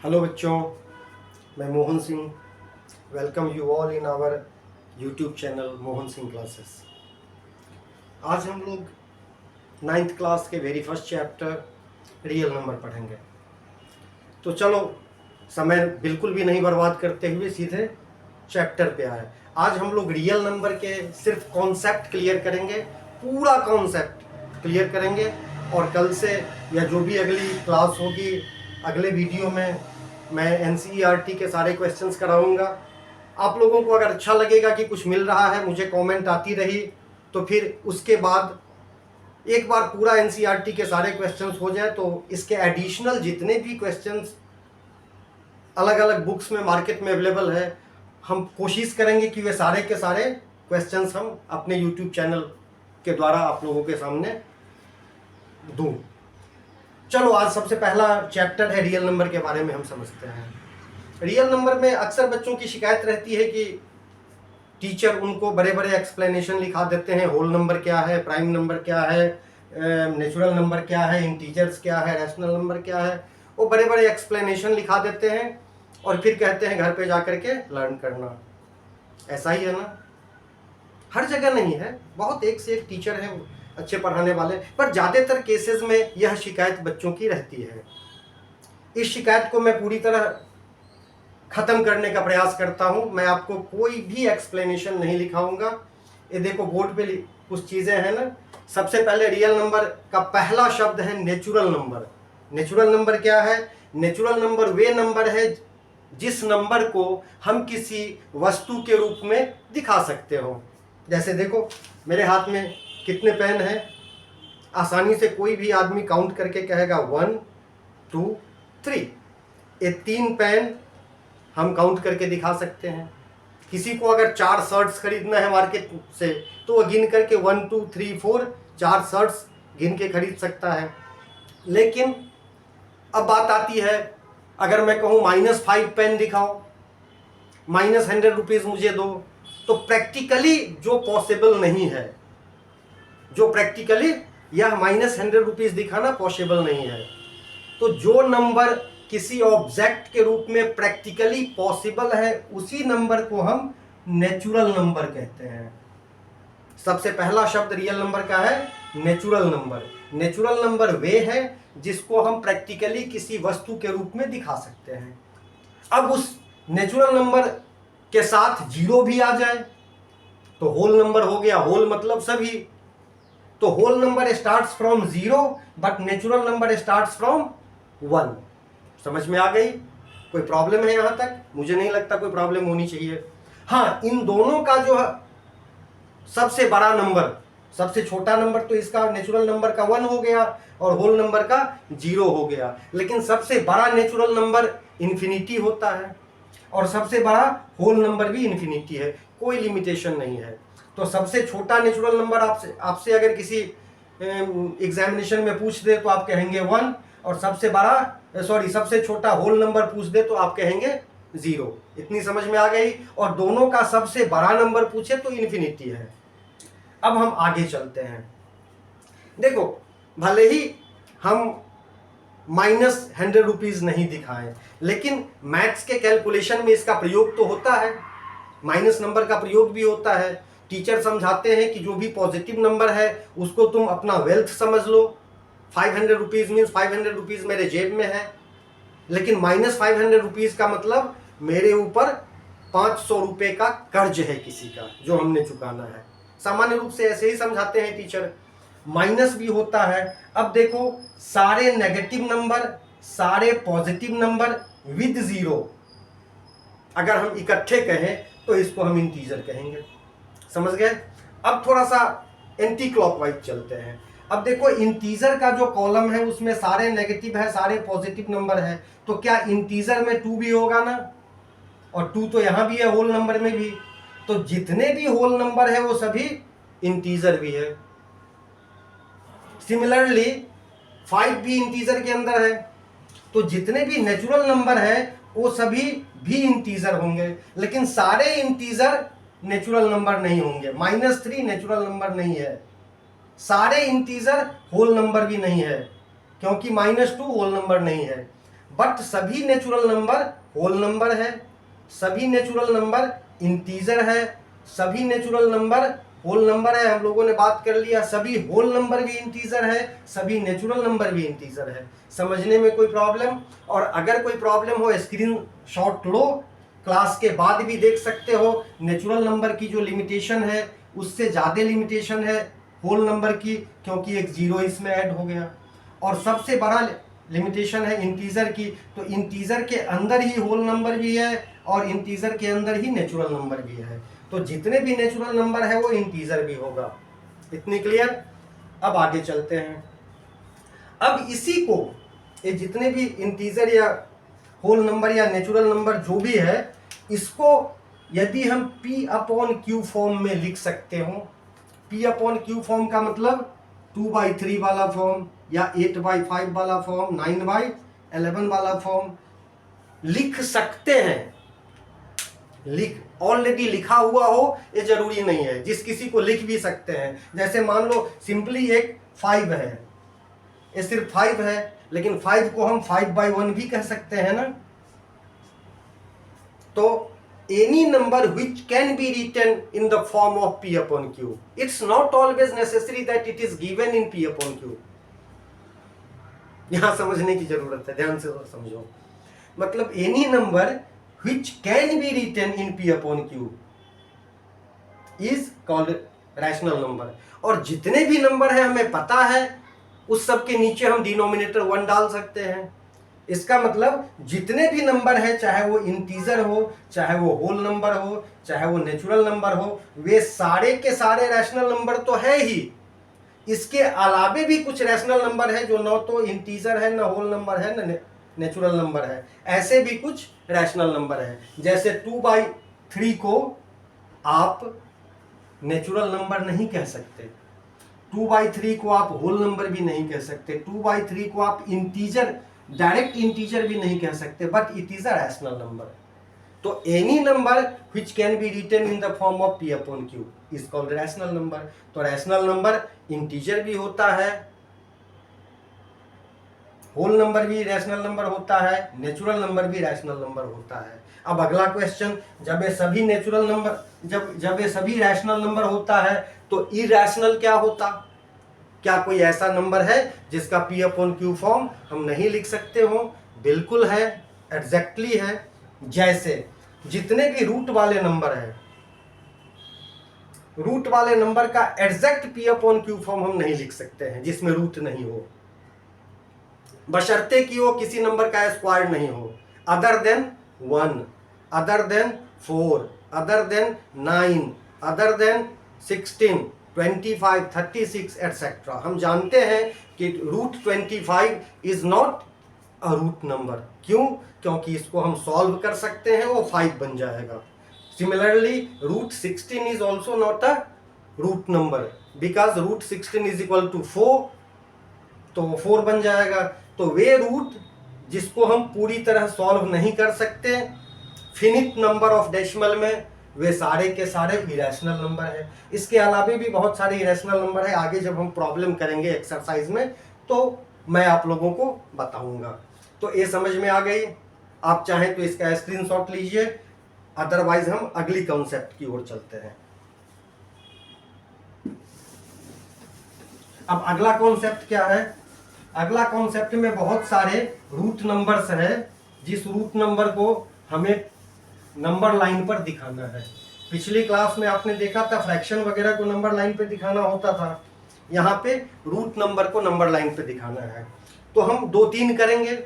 Hello बच्चों, मैं Mohan Singh. Welcome you all in our YouTube channel Mohan Singh classes. आज हम लोग नाइन्थ क्लास के very first chapter real number पढ़ेंगे। तो चलो समय बिल्कुल भी नहीं बर्बाद करते हुए सीधे चैप्टर पे आए। आज हम लोग रियल नंबर के सिर्फ कॉन्सेप्ट क्लियर करेंगे, पूरा कॉन्सेप्ट क्लियर करेंगे। और कल से या जो भी अगली क्लास होगी, अगले वीडियो में मैं एनसीईआरटी के सारे क्वेश्चंस कराऊंगा। आप लोगों को अगर अच्छा लगेगा कि कुछ मिल रहा है, मुझे कमेंट आती रही, तो फिर उसके बाद एक बार पूरा एनसीईआरटी के सारे क्वेश्चंस हो जाए तो इसके एडिशनल जितने भी क्वेश्चंस अलग अलग बुक्स में मार्केट में अवेलेबल है, हम कोशिश करेंगे कि वे सारे के सारे क्वेश्चंस हम अपने यूट्यूब चैनल के द्वारा आप लोगों के सामने दूं। चलो आज सबसे पहला चैप्टर है रियल नंबर के बारे में हम समझते हैं। रियल नंबर में अक्सर बच्चों की शिकायत रहती है कि टीचर उनको बड़े बड़े एक्सप्लेनेशन लिखा देते हैं। होल नंबर क्या है, प्राइम नंबर क्या है, नेचुरल नंबर क्या है, इंटीजर्स क्या है, रैशनल नंबर क्या है, वो बड़े बड़े एक्सप्लेनेशन लिखा देते हैं और फिर कहते हैं घर पे जाकर के लर्न करना। ऐसा ही है ना? हर जगह नहीं है, बहुत एक से एक टीचर है अच्छे पढ़ाने वाले, पर ज़्यादातर केसेस में यह शिकायत बच्चों की रहती है। इस शिकायत को मैं पूरी तरह खत्म करने का प्रयास करता हूं। मैं आपको कोई भी एक्सप्लेनेशन नहीं लिखाऊंगा। ये देखो बोर्ड पे कुछ चीजें हैं ना। सबसे पहले रियल नंबर का पहला शब्द है नेचुरल नंबर। नेचुरल नंबर क्या है? नेचुरल नंबर वे नंबर है जिस नंबर को हम किसी वस्तु के रूप में दिखा सकते हो। जैसे देखो मेरे हाथ में कितने पेन हैं, आसानी से कोई भी आदमी काउंट करके कहेगा 1 2 3। ये 3 पेन हम काउंट करके दिखा सकते हैं। किसी को अगर 4 शर्ट्स खरीदना है मार्केट से तो वो गिन करके 1 2 3 4 4 शर्ट्स गिन के खरीद सकता है। लेकिन अब बात आती है, अगर मैं कहूँ -5 पेन दिखाओ, -100 रुपीज़ मुझे दो, तो प्रैक्टिकली जो पॉसिबल नहीं है, जो प्रैक्टिकली यह -100 रुपीज़ दिखाना पॉसिबल नहीं है। तो जो नंबर किसी ऑब्जेक्ट के रूप में प्रैक्टिकली पॉसिबल है उसी नंबर को हम नेचुरल नंबर कहते हैं। सबसे पहला शब्द रियल नंबर का है नेचुरल नंबर। नेचुरल नंबर वे है जिसको हम प्रैक्टिकली किसी वस्तु के रूप में दिखा सकते हैं। अब उस नेचुरल नंबर के साथ जीरो भी आ जाए तो होल नंबर हो गया। होल मतलब सभी। तो whole number starts from 0 but natural number starts from 1। समझ में आ गई? कोई प्रॉब्लम है यहां तक? मुझे नहीं लगता कोई प्रॉब्लम होनी चाहिए। हाँ, इन दोनों का जो सबसे बड़ा नंबर, सबसे छोटा नंबर तो इसका नेचुरल नंबर का 1 हो गया और होल नंबर का 0 हो गया। लेकिन सबसे बड़ा नेचुरल नंबर इन्फिनिटी होता है और सबसे बड़ा होल नंबर भी इन्फिनिटी है, कोई लिमिटेशन नहीं है। तो सबसे छोटा नेचुरल नंबर आपसे अगर किसी एग्जामिनेशन में पूछ दे तो आप कहेंगे 1, और सबसे छोटा होल नंबर पूछ दे तो आप कहेंगे 0। इतनी समझ में आ गई? और दोनों का सबसे बड़ा नंबर पूछे तो इन्फिनिटी है। अब हम आगे चलते हैं। देखो, भले ही हम -100 रुपीज़ नहीं दिखाएं, लेकिन मैथ्स के कैलकुलेशन में इसका प्रयोग तो होता है, माइनस नंबर का प्रयोग भी होता है। टीचर समझाते हैं कि जो भी पॉजिटिव नंबर है उसको तुम अपना वेल्थ समझ लो। 500 रुपीज़ मीन्स 500 रुपीज़ मेरे जेब में है, लेकिन -500 रुपीज़ का मतलब मेरे ऊपर 500 रुपये का कर्ज है किसी का, जो हमने चुकाना है। सामान्य रूप से ऐसे ही समझाते हैं टीचर। माइनस भी होता है। अब देखो, सारे नेगेटिव नंबर, सारे पॉजिटिव नंबर विद 0 अगर हम इकट्ठे कहें तो इसको हम इंटीजर कहेंगे। समझ गए? अब थोड़ा सा एंटी क्लॉकवाइज चलते हैं। अब देखो, इंटीजर का जो कॉलम है उसमें सारे नेगेटिव है, सारे पॉजिटिव नंबर है, तो क्या इंटीजर में 2 भी होगा ना? और 2 तो यहां भी है, होल नंबर में भी। तो जितने भी होल नंबर है वो सभी इंटीजर भी है। सिमिलरली 5 भी इंटीजर के अंदर है। तो जितने भी नेचुरल नंबर है वो सभी भी इंटीजर होंगे, लेकिन सारे इंटीजर नेचुरल नंबर नहीं होंगे। -3 नेचुरल नंबर नहीं है। सारे इंटीजर होल नंबर भी नहीं है, क्योंकि -2 होल नंबर नहीं है। बट सभी नेचुरल नंबर होल नंबर है, सभी नेचुरल नंबर इंटीजर है, सभी नेचुरल नंबर होल नंबर है। हम लोगों ने बात कर लिया सभी होल नंबर भी इंटीजर है, सभी नेचुरल नंबर भी इंटीजर है। समझने में कोई प्रॉब्लम? और अगर कोई प्रॉब्लम हो स्क्रीन शॉट लो, क्लास के बाद भी देख सकते हो। नेचुरल नंबर की जो लिमिटेशन है उससे ज़्यादा लिमिटेशन है होल नंबर की, क्योंकि एक जीरो इसमें ऐड हो गया। और सबसे बड़ा लिमिटेशन है इंटीजर की, तो इंटीजर के अंदर ही होल नंबर भी है और इंटीजर के अंदर ही नेचुरल नंबर भी है। तो जितने भी नेचुरल नंबर है वो इंटीजर भी होगा। इतनी क्लियर? अब आगे चलते हैं। अब इसी को ये जितने भी इंटीजर या होल नंबर या नेचुरल नंबर जो भी है, इसको यदि हम P अपॉन Q फॉर्म में लिख सकते हो, P अपॉन Q फॉर्म का मतलब 2/3 वाला फॉर्म या 8/5 वाला फॉर्म, 9/11 वाला फॉर्म लिख सकते हैं। ऑलरेडी लिखा हुआ हो ये जरूरी नहीं है, जिस किसी को लिख भी सकते हैं। जैसे मान लो सिंपली एक 5 है, ये सिर्फ 5 है, लेकिन 5 को हम 5/1 भी कह सकते हैं ना। तो any number which can be written in the form of P upon Q, it's not always necessary that it is given in P upon Q। यहां समझने की जरूरत है, ध्यान से समझो। मतलब any number which can be written in P upon Q is called rational number। और जितने भी नंबर है हमें पता है, उस सब के नीचे हम डिनोमिनेटर 1 डाल सकते हैं। इसका मतलब जितने भी नंबर है, चाहे वो इंटीजर हो, चाहे वो होल नंबर हो, चाहे वो नेचुरल नंबर हो, वे सारे के सारे रैशनल नंबर तो है ही। इसके अलावे भी कुछ रैशनल नंबर है जो न तो इंटीजर है, न होल नंबर है, न नेचुरल नंबर है। ऐसे भी कुछ रैशनल नंबर है। जैसे 2/3 को आप नेचुरल नंबर नहीं कह सकते, 2/3 को आप होल नंबर भी नहीं कह सकते, 2/3 को आप इंटीजर, डायरेक्ट इंटीजर भी नहीं कह सकते, but it is a rational number. तो any number which can be written in the form of P upon Q is called rational number. तो रैशनल नंबर इंटीजर भी होता है, होल नंबर भी रैशनल नंबर होता है, नेचुरल नंबर भी rational number होता है। अब अगला क्वेश्चन, जब ये सभी नेचुरल नंबर, जब ये सभी रैशनल नंबर होता है तो इरैशनल क्या होता? क्या कोई ऐसा नंबर है जिसका P अपॉन Q फॉर्म हम नहीं लिख सकते हो? बिल्कुल है, एग्जैक्टली है। जैसे जितने भी रूट वाले नंबर है, रूट वाले नंबर का exact P upon Q form हम नहीं लिख सकते हैं जिसमें रूट नहीं हो, बशर्ते कि वो किसी नंबर का स्क्वायर नहीं हो, other than 1, other than 4, other than 9, other than 16, 25, 36 etcetera. हम जानते हैं कि root 25 is not a root number. क्यों? क्योंकि इसको हम सॉल्व कर सकते हैं, वो 5 बन जाएगा। Similarly root 16 is also not a root number, because root 16 is equal to 4, तो 4 बन जाएगा। तो वे रूट जिसको हम पूरी तरह सॉल्व नहीं कर सकते फिनिट नंबर ऑफ डेसिमल में, वे सारे के सारे इरेशनल नंबर है। इसके अलावा भी बहुत सारे इरेशनल नंबर है, आगे जब हम प्रॉब्लम करेंगे एक्सरसाइज में तो मैं आप लोगों को बताऊंगा। तो ये समझ में आ गई? आप चाहें तो इसका स्क्रीनशॉट लीजिए, अदरवाइज हम अगली कॉन्सेप्ट की ओर चलते हैं। अब अगला कॉन्सेप्ट क्या है? अगला कॉन्सेप्ट में बहुत सारे रूट नंबर्स है, जिस रूट नंबर को हमें नंबर लाइन पर दिखाना है। पिछली क्लास में आपने देखा था फ्रैक्शन वगैरह को नंबर लाइन पे दिखाना होता था, यहाँ पे रूट नंबर को नंबर लाइन पे दिखाना है। तो हम 2-3 करेंगे।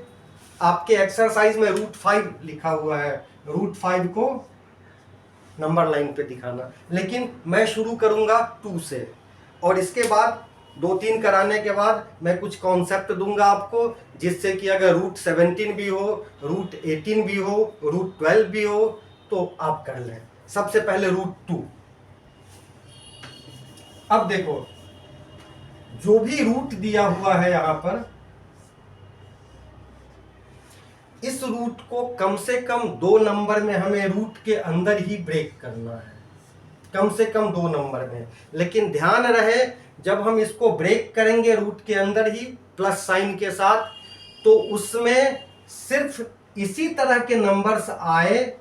आपके एक्सरसाइज में रूट 5 लिखा हुआ है, रूट 5 को नंबर लाइन पे दिखाना, लेकिन मैं शुरू करूंगा 2 से, और इसके बाद 2-3 कराने के बाद मैं कुछ कॉन्सेप्ट दूंगा आपको, जिससे कि अगर रूट 17 भी हो, रूट 18 भी हो, रूट 12 भी हो तो आप कर लें। सबसे पहले रूट 2। अब देखो जो भी रूट दिया हुआ है यहां पर, इस रूट को कम से कम 2 नंबर में हमें रूट के अंदर ही ब्रेक करना है, कम से कम 2 नंबर में। लेकिन ध्यान रहे जब हम इसको ब्रेक करेंगे रूट के अंदर ही प्लस साइन के साथ, तो उसमें सिर्फ इसी तरह के नंबर्स आए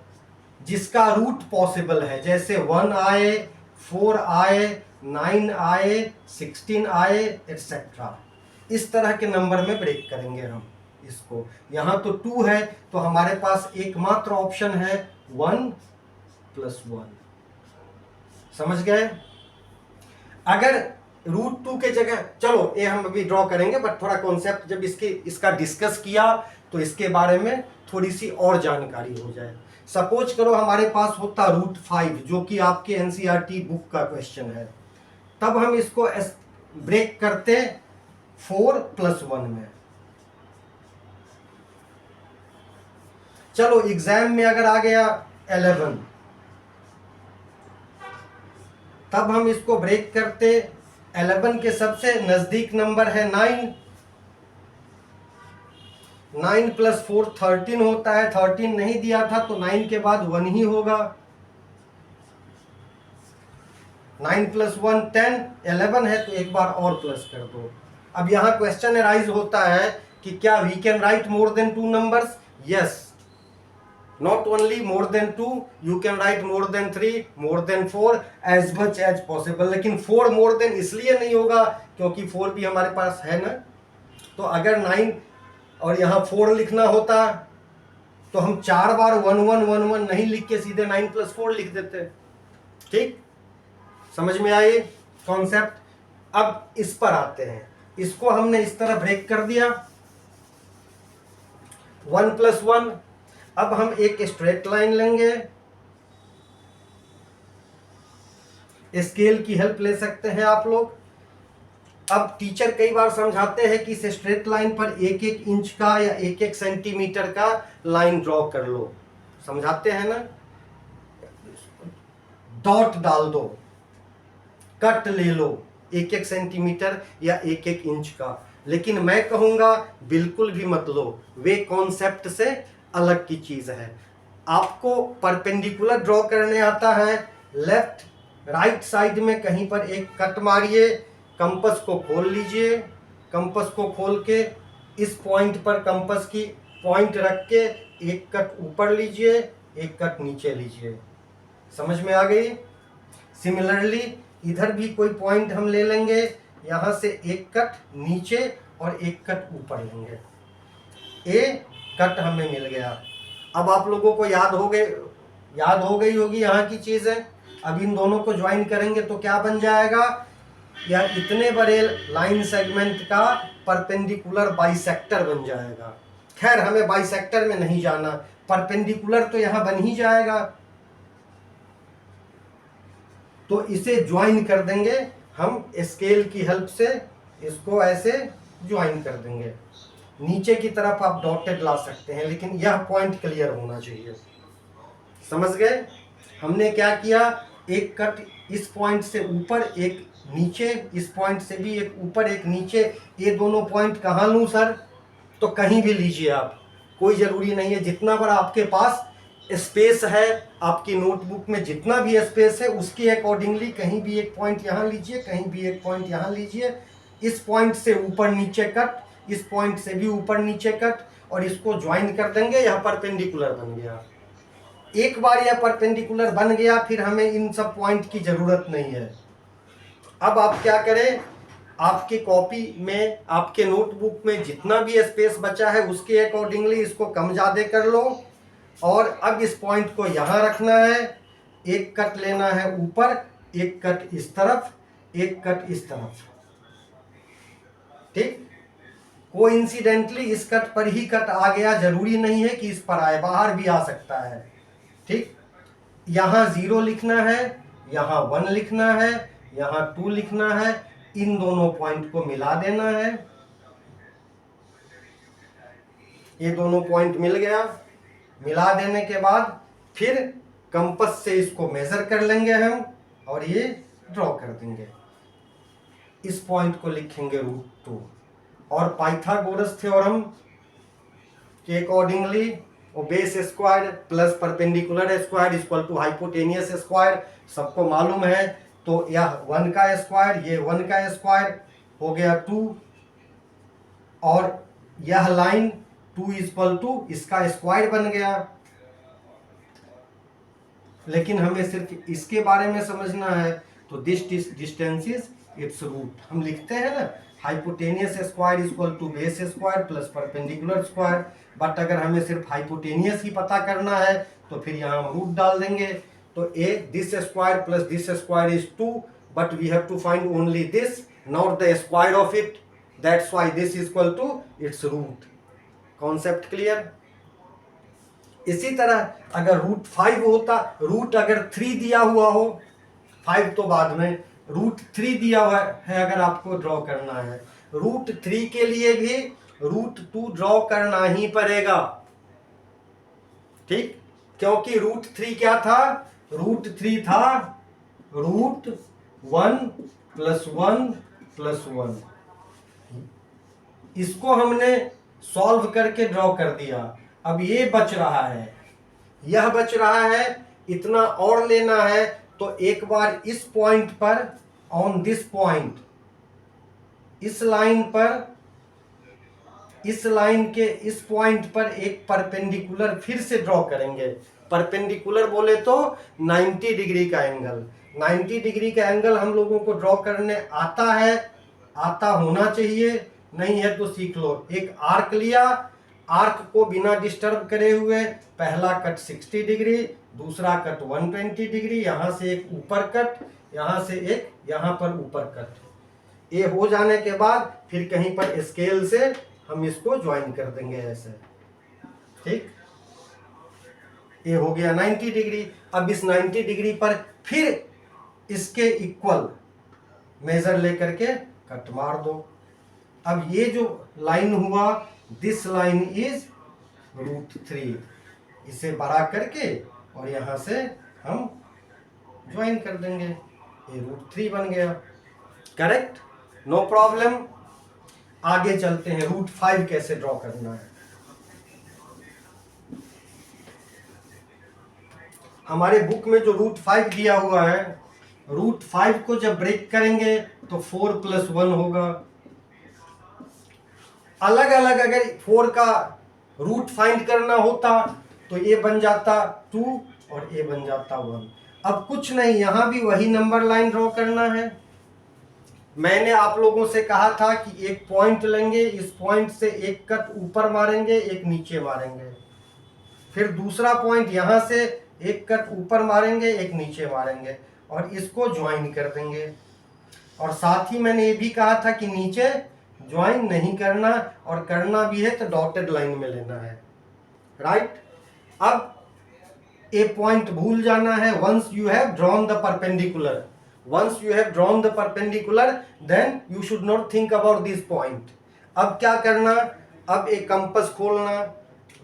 जिसका रूट पॉसिबल है, जैसे 1 आए, 4 आए, 9 आए, 16 आए, एक्सेट्रा। इस तरह के नंबर में ब्रेक करेंगे हम इसको। यहां तो 2 है तो हमारे पास एकमात्र ऑप्शन है 1 + 1। समझ गए? अगर √2 के जगह, चलो ये हम अभी ड्रॉ करेंगे, बट थोड़ा कॉन्सेप्ट जब इसका डिस्कस किया तो इसके बारे में थोड़ी सी और जानकारी हो जाए। सपोज करो हमारे पास होता √5, जो कि आपके एनसीईआरटी बुक का क्वेश्चन है, तब हम इसको ब्रेक करते 4 + 1 में। चलो एग्जाम में अगर आ गया 11, तब हम इसको ब्रेक करते 11 के सबसे नजदीक नंबर है 9। 9 + 4 13 होता है, 13 नहीं दिया था तो 9 के बाद 1 ही होगा। 9 + 1 10, 11 है तो एक बार और प्लस कर दो। अब यहाँ क्वेश्चन अराइज होता है कि क्या we can write more than 2 numbers? Yes, not only more than 2, you can write more than 3, more than 4, as much as possible। लेकिन 4 more than इसलिए नहीं होगा क्योंकि 4 भी हमारे पास है ना। तो अगर 9 और यहाँ 4 लिखना होता तो हम 4 बार 1 1 1 1 नहीं लिख के सीधे 9 + 4 लिख देते। ठीक, समझ में आई कॉन्सेप्ट? अब इस पर आते हैं। इसको हमने इस तरह ब्रेक कर दिया 1 + 1। अब हम एक स्ट्रेट लाइन लेंगे, स्केल की हेल्प ले सकते हैं आप लोग। अब टीचर कई बार समझाते हैं कि इस स्ट्रेट लाइन पर 1-1 इंच का या 1-1 सेंटीमीटर का लाइन ड्रॉ कर लो, समझाते हैं ना। डॉट डाल दो, कट ले लो 1-1 सेंटीमीटर या 1-1 इंच का। लेकिन मैं कहूंगा बिल्कुल भी मत लो, वे कॉन्सेप्ट से अलग की चीज है। आपको परपेंडिकुलर ड्रॉ करने आता है, लेफ्ट राइट साइड में कहीं पर एक कट मारिए, कंपास को खोल लीजिए, कंपास को खोल के इस पॉइंट पर कंपास की पॉइंट रख के एक कट ऊपर लीजिए, एक कट नीचे लीजिए। समझ में आ गई? सिमिलरली इधर भी कोई पॉइंट हम ले लेंगे, यहां से एक कट नीचे और एक कट ऊपर लेंगे, ए कट हमें मिल गया। अब आप लोगों को याद हो गई होगी यहाँ की चीजें। अब इन दोनों को ज्वाइन करेंगे तो क्या बन जाएगा? या इतने बड़े लाइन सेगमेंट का परपेंडिकुलर बाइसेक्टर बन जाएगा। खैर हमें बाइसेक्टर में नहीं जाना, परपेंडिकुलर तो यहाँ बन ही जाएगा। तो इसे ज्वाइन कर देंगे हम, स्केल की हेल्प से इसको ऐसे ज्वाइन कर देंगे। नीचे की तरफ आप डॉटेड ला सकते हैं, लेकिन यह पॉइंट क्लियर होना चाहिए। समझ गए? हमने क्या किया, एक कट इस पॉइंट से ऊपर, एक नीचे, इस पॉइंट से भी एक ऊपर एक नीचे। ये दोनों पॉइंट कहाँ लूँ सर? तो कहीं भी लीजिए आप, कोई ज़रूरी नहीं है। जितना बड़ा आपके पास स्पेस है, आपकी नोटबुक में जितना भी स्पेस है उसके अकॉर्डिंगली कहीं भी एक पॉइंट यहाँ लीजिए, कहीं भी एक पॉइंट यहाँ लीजिए। इस पॉइंट से ऊपर नीचे कट, इस पॉइंट से भी ऊपर नीचे कट, और इसको ज्वाइन कर देंगे। यह परपेंडिकुलर बन गया। एक बार यह परपेंडिकुलर बन गया, फिर हमें इन सब पॉइंट की जरूरत नहीं है। अब आप क्या करें, आपकी कॉपी में, आपके नोटबुक में जितना भी स्पेस बचा है उसके अकॉर्डिंगली इसको कम ज़्यादा कर लो। और अब इस पॉइंट को यहाँ रखना है, एक कट लेना है ऊपर, एक कट इस तरफ, एक कट इस तरफ। ठीक, कोइंसिडेंटली इस कट पर ही कट आ गया, जरूरी नहीं है कि इस पर आए, बाहर भी आ सकता है। ठीक, यहाँ 0 लिखना है, यहाँ 1 लिखना है, यहाँ 2 लिखना है। इन दोनों पॉइंट को मिला देना है। ये दोनों पॉइंट मिल गया। मिला देने के बाद फिर कंपास से इसको मेजर कर लेंगे हम और ये ड्रॉ कर देंगे। इस पॉइंट को लिखेंगे √2। और पाइथागोरस थ्योरम के अकॉर्डिंगली वो base square plus perpendicular square equal to hypotenuse square सबको मालूम है। तो यह 1 का स्क्वायर, ये 1 का स्क्वायर हो गया 2। और यह लाइन 2 इक्वल टू इसका स्क्वायर बन गया। लेकिन हमें सिर्फ इसके बारे में समझना है, तो this distance is its root. हम लिखते हैं ना hypotenuse square equal to base square plus perpendicular square, but अगर हमें सिर्फ हाइपोटेनियस ही पता करना है तो फिर यहाँ हम रूट डाल देंगे। तो a this square plus this square is 2, but we have to find only this, not the square of it, that's why this equal to its root. Concept clear? इसी तरह अगर रूट 5 होता, रूट अगर 3 दिया हुआ हो, 5 तो बाद में, रूट 3 दिया हुआ है अगर आपको ड्रॉ करना है, रूट 3 के लिए भी रूट 2 ड्रॉ करना ही पड़ेगा, ठीक? क्योंकि रूट 3 क्या था? रूट 3 था रूट 1 प्लस 1 प्लस 1। इसको हमने सॉल्व करके ड्रॉ कर दिया। अब ये बच रहा है, यह बच रहा है, इतना और लेना है। तो एक बार इस पॉइंट पर, ऑन दिस पॉइंट, इस लाइन पर, इस लाइन के इस पॉइंट पर एक परपेंडिकुलर फिर से ड्रॉ करेंगे। परपेंडिकुलर बोले तो 90 डिग्री का एंगल। 90 डिग्री का एंगल हम लोगों को ड्रॉ करने आता है, आता होना चाहिए, नहीं है तो सीख लो। एक आर्क लिया, आर्क को बिना डिस्टर्ब करे हुए पहला कट 60 डिग्री, दूसरा कट 120 डिग्री, यहाँ से एक ऊपर कट, यहाँ से एक यहाँ पर ऊपर कट। ये हो जाने के बाद फिर कहीं पर स्केल से हम इसको ज्वाइन कर देंगे ऐसे, ठीक? ये हो गया 90 डिग्री। अब इस 90 डिग्री पर फिर इसके इक्वल मेजर लेकर के कट मार दो। अब ये जो लाइन हुआ, दिस लाइन इज रूट 3, इसे बड़ा करके और यहां से हम ज्वाइन कर देंगे, ये रूट 3 बन गया। करेक्ट? No problem. आगे चलते हैं, रूट 5 कैसे ड्रॉ करना है। हमारे बुक में जो रूट 5 दिया हुआ है, रूट 5 को जब ब्रेक करेंगे तो 4 प्लस 1 होगा। अलग अलग अगर 4 का रूट फाइंड करना होता तो ये बन जाता 2 और ये बन जाता 1। अब कुछ नहीं, यहां भी वही नंबर लाइन ड्रॉ करना है। मैंने आप लोगों से कहा था कि एक पॉइंट लेंगे, इस पॉइंट से एक कट ऊपर मारेंगे, एक नीचे मारेंगे, फिर दूसरा पॉइंट यहां से एक कट ऊपर मारेंगे, एक नीचे मारेंगे और इसको ज्वाइन कर देंगे। और साथ ही मैंने ये भी कहा था कि नीचे ज्वाइन नहीं करना, और करना भी है तो डॉटेड लाइन में लेना है, राइट? अब ए पॉइंट भूल जाना है। Once you have drawn the perpendicular, once you have drawn the perpendicular, then you should not think about this point. अब क्या करना? अब एक कंपास खोलना।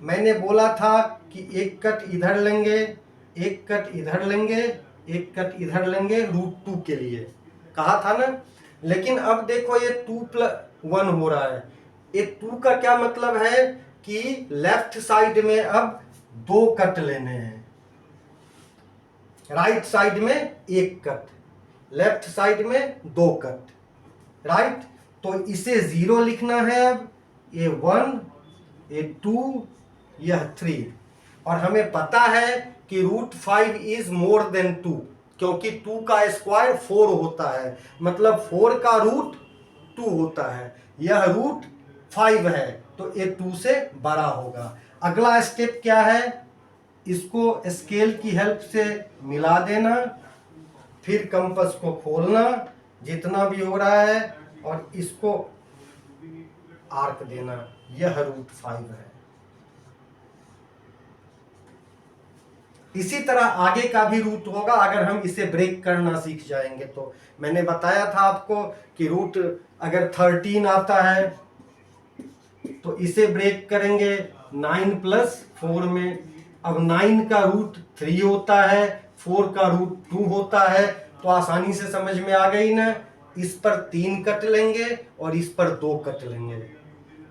मैंने बोला था कि एक कट इधर लेंगे, एक कट इधर लेंगे, एक कट इधर लेंगे, रूट 2 के लिए कहा था ना। लेकिन अब देखो ये 2 प्लस 1 हो रहा है। ये 2 का क्या मतलब है कि लेफ्ट साइड में अब 2 कट लेने हैं, राइट साइड में एक कट, लेफ्ट साइड में 2 कट, राइट? तो इसे 0 लिखना है। अब ये 1, ये 2, यह 3, और हमें पता है कि रूट 5 इज मोर देन 2, क्योंकि 2 का स्क्वायर 4 होता है, मतलब 4 का रूट 2 होता है। यह रूट 5 है तो ये 2 से बड़ा होगा। अगला स्टेप क्या है? इसको स्केल की हेल्प से मिला देना, फिर कंपास को खोलना जितना भी हो रहा है और इसको आर्क देना। यह रूट 5 है। इसी तरह आगे का भी रूट होगा अगर हम इसे ब्रेक करना सीख जाएंगे तो। मैंने बताया था आपको कि रूट अगर 13 आता है तो इसे ब्रेक करेंगे 9 प्लस 4 में। अब 9 का रूट 3 होता है, 4 का रूट 2 होता है, तो आसानी से समझ में आ गई ना। इस पर 3 कट लेंगे और इस पर 2 कट लेंगे,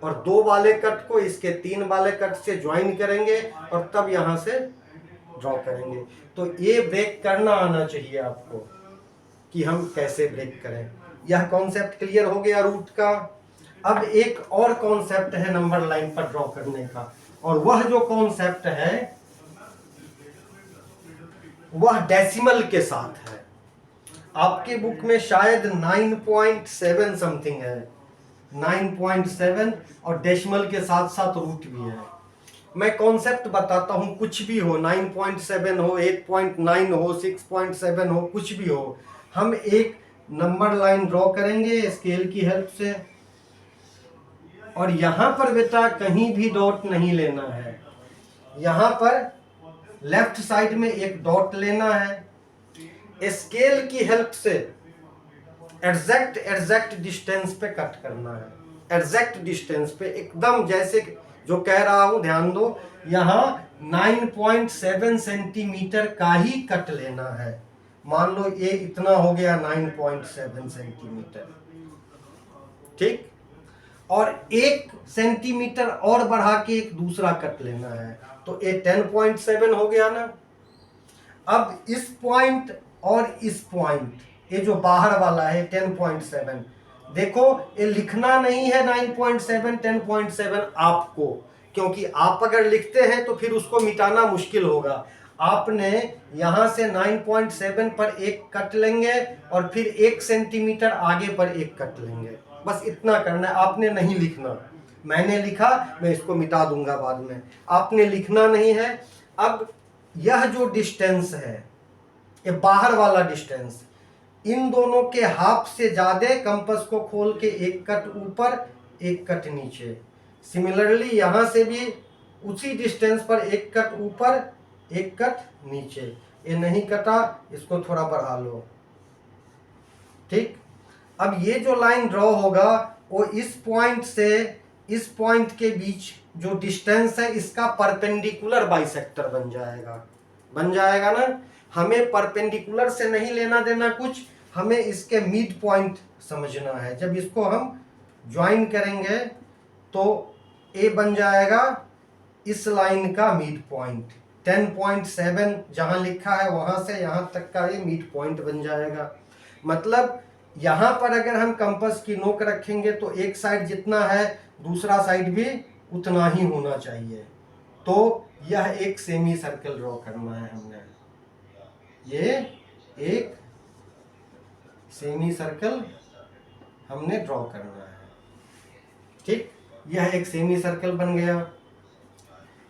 और 2 वाले कट को इसके 3 वाले कट से ज्वाइन करेंगे और तब यहां से ड्रॉ करेंगे। तो ये ब्रेक करना आना चाहिए आपको कि हम कैसे ब्रेक करें। यह कॉन्सेप्ट क्लियर हो गया रूट का। अब एक और कॉन्सेप्ट है नंबर लाइन पर ड्रॉ करने का, और वह जो कॉन्सेप्ट है वह डेसिमल के साथ है। आपके बुक में शायद 9.7 समथिंग है, 9.7, और डेसिमल के साथ साथ रूट भी है। मैं कॉन्सेप्ट बताता हूं, कुछ भी हो, 9.7 हो, 8.9 हो, 6.7 हो, कुछ भी हो, हम एक नंबर लाइन ड्रॉ करेंगे स्केल की हेल्प से, और यहां पर बेटा कहीं भी डॉट नहीं लेना है। यहां पर लेफ्ट साइड में एक डॉट लेना है, स्केल की हेल्प से एग्जैक्ट डिस्टेंस पे कट करना है। एग्जैक्ट डिस्टेंस पे एकदम, जैसे जो कह रहा हूं ध्यान दो, यहां 9.7 सेंटीमीटर का ही कट लेना है। मान लो ये इतना हो गया 9.7 सेंटीमीटर, ठीक, और 1 सेंटीमीटर और बढ़ा के एक दूसरा कट लेना है, तो ये 10.7 हो गया ना। अब इस पॉइंट और इस पॉइंट, ये जो बाहर वाला है 10.7, देखो ये लिखना नहीं है 9.7 10.7 आपको, क्योंकि आप अगर लिखते हैं तो फिर उसको मिटाना मुश्किल होगा। आपने यहां से 9.7 पर एक कट लेंगे और फिर 1 सेंटीमीटर आगे पर एक कट लेंगे, बस इतना करना है, आपने नहीं लिखना। मैंने लिखा, मैं इसको मिटा दूंगा बाद में, आपने लिखना नहीं है। अब यह जो डिस्टेंस है, ये बाहर वाला डिस्टेंस, इन दोनों के हाफ से ज्यादा कंपास को खोल के एक कट ऊपर एक कट नीचे। सिमिलरली यहां से भी उसी डिस्टेंस पर एक कट ऊपर एक कट नीचे। ये नहीं कटा, इसको थोड़ा बढ़ा लो, ठीक। अब ये जो लाइन ड्रॉ होगा वो इस पॉइंट से इस पॉइंट के बीच जो डिस्टेंस है इसका परपेंडिकुलर बाइसेक्टर बन जाएगा ना। हमें परपेंडिकुलर से नहीं लेना देना कुछ, हमें इसके मिड पॉइंट समझना है। जब इसको हम ज्वाइन करेंगे तो ए बन जाएगा इस लाइन का मिड पॉइंट, 10.7 जहां लिखा है वहां से यहां तक का ये मिड पॉइंट बन जाएगा। मतलब यहां पर अगर हम कंपास की नोक रखेंगे तो एक साइड जितना है दूसरा साइड भी उतना ही होना चाहिए। तो यह एक सेमी सर्कल ड्रॉ करना है हमने, ये एक सेमी सर्कल हमने ड्रॉ करना है, ठीक। यह एक सेमी सर्कल बन गया।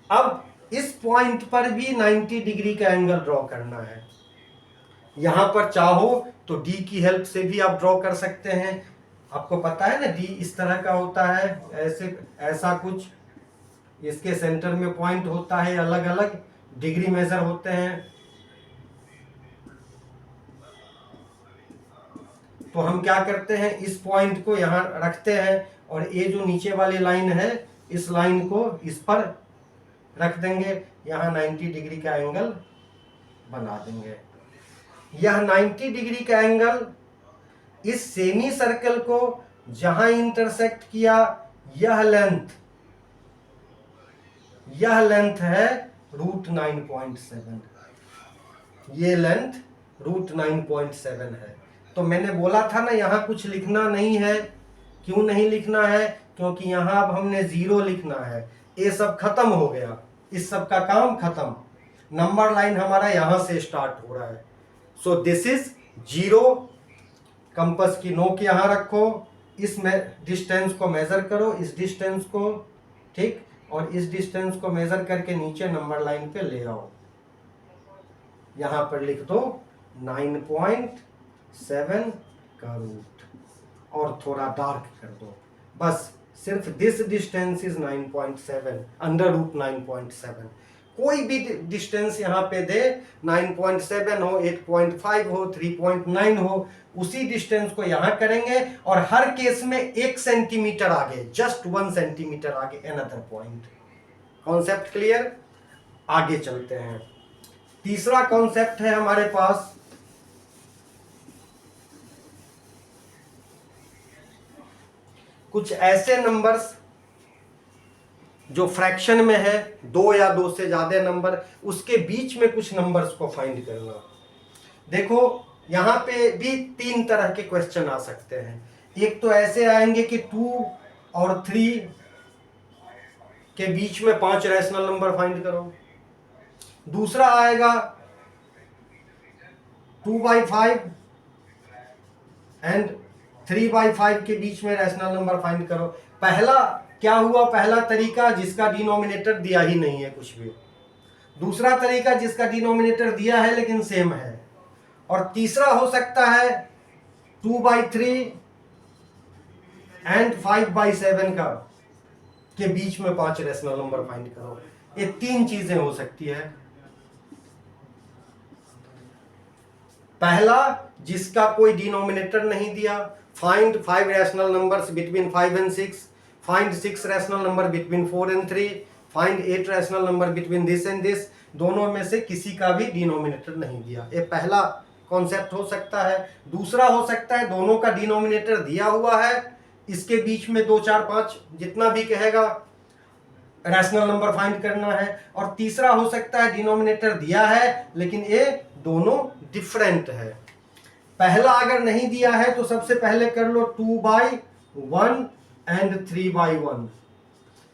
अब इस पॉइंट पर भी 90 डिग्री का एंगल ड्रॉ करना है। यहां पर चाहो तो डी की हेल्प से भी आप ड्रॉ कर सकते हैं। आपको पता है ना, डी इस तरह का होता है, ऐसे ऐसा कुछ, इसके सेंटर में पॉइंट होता है, अलग अलग डिग्री मेजर होते हैं। तो हम क्या करते हैं, इस पॉइंट को यहां रखते हैं और ये जो नीचे वाली लाइन है इस लाइन को इस पर रख देंगे, यहां 90 डिग्री का एंगल बना देंगे। यह 90 डिग्री का एंगल इस सेमी सर्कल को जहां इंटरसेक्ट किया, यह लेंथ है √9.7, ये लेंथ √9.7 है। तो मैंने बोला था ना यहां कुछ लिखना नहीं है। क्यों नहीं लिखना है? क्योंकि यहां अब हमने 0 लिखना है। ये सब खत्म हो गया, इस सब का काम खत्म। नंबर लाइन हमारा यहां से स्टार्ट हो रहा है। So this is 0। कंपास की नोक यहां रखो, इस डिस्टेंस को मेजर करो, इस डिस्टेंस को, ठीक, और इस डिस्टेंस को मेजर करके नीचे नंबर लाइन पे ले आओ। यहां पर लिख दो 9.7 का रूट और थोड़ा डार्क कर दो, बस सिर्फ this distance is 9.7 under root 9.7। कोई भी डिस्टेंस यहाँ पे दे, 9.7 हो, 8.5 हो, 3.9 हो, उसी डिस्टेंस को यहाँ करेंगे और हर केस में 1 सेंटीमीटर आगे, जस्ट 1 सेंटीमीटर आगे अनदर पॉइंट। Concept clear? आगे चलते हैं। तीसरा कॉन्सेप्ट है हमारे पास कुछ ऐसे नंबर्स जो फ्रैक्शन में है, 2 या 2 से ज्यादा नंबर, उसके बीच में कुछ नंबर्स को फाइंड करना। देखो यहां पे भी 3 तरह के क्वेश्चन आ सकते हैं। एक तो ऐसे आएंगे कि 2 और 3 के बीच में 5 रैशनल नंबर फाइंड करो। दूसरा आएगा 2/5 एंड 3/5 के बीच में रैशनल नंबर फाइंड करो। पहला क्या हुआ, पहला तरीका जिसका डिनोमिनेटर दिया ही नहीं है कुछ भी। दूसरा तरीका जिसका डिनोमिनेटर दिया है लेकिन सेम है। और तीसरा हो सकता है 2/3 एंड 5/7 का के बीच में 5 रैशनल नंबर फाइंड करो। ये 3 चीजें हो सकती है। पहला जिसका कोई डिनोमिनेटर नहीं दिया, find 5 rational numbers between 5 and 6, find 6 rational number between 4 and 3, find 8 rational number between this and this. दोनों में से किसी का भी डिनोमिनेटर नहीं दिया। ये पहला कॉन्सेप्ट हो सकता है। दूसरा हो सकता है दोनों का डिनोमिनेटर दिया हुआ है, इसके बीच में 2 4 5 जितना भी कहेगा रैशनल नंबर फाइंड करना है। और तीसरा हो सकता है डिनोमिनेटर दिया है लेकिन ये दोनों डिफरेंट है। पहला अगर नहीं दिया है तो सबसे पहले कर लो 2/1 एंड 3/1।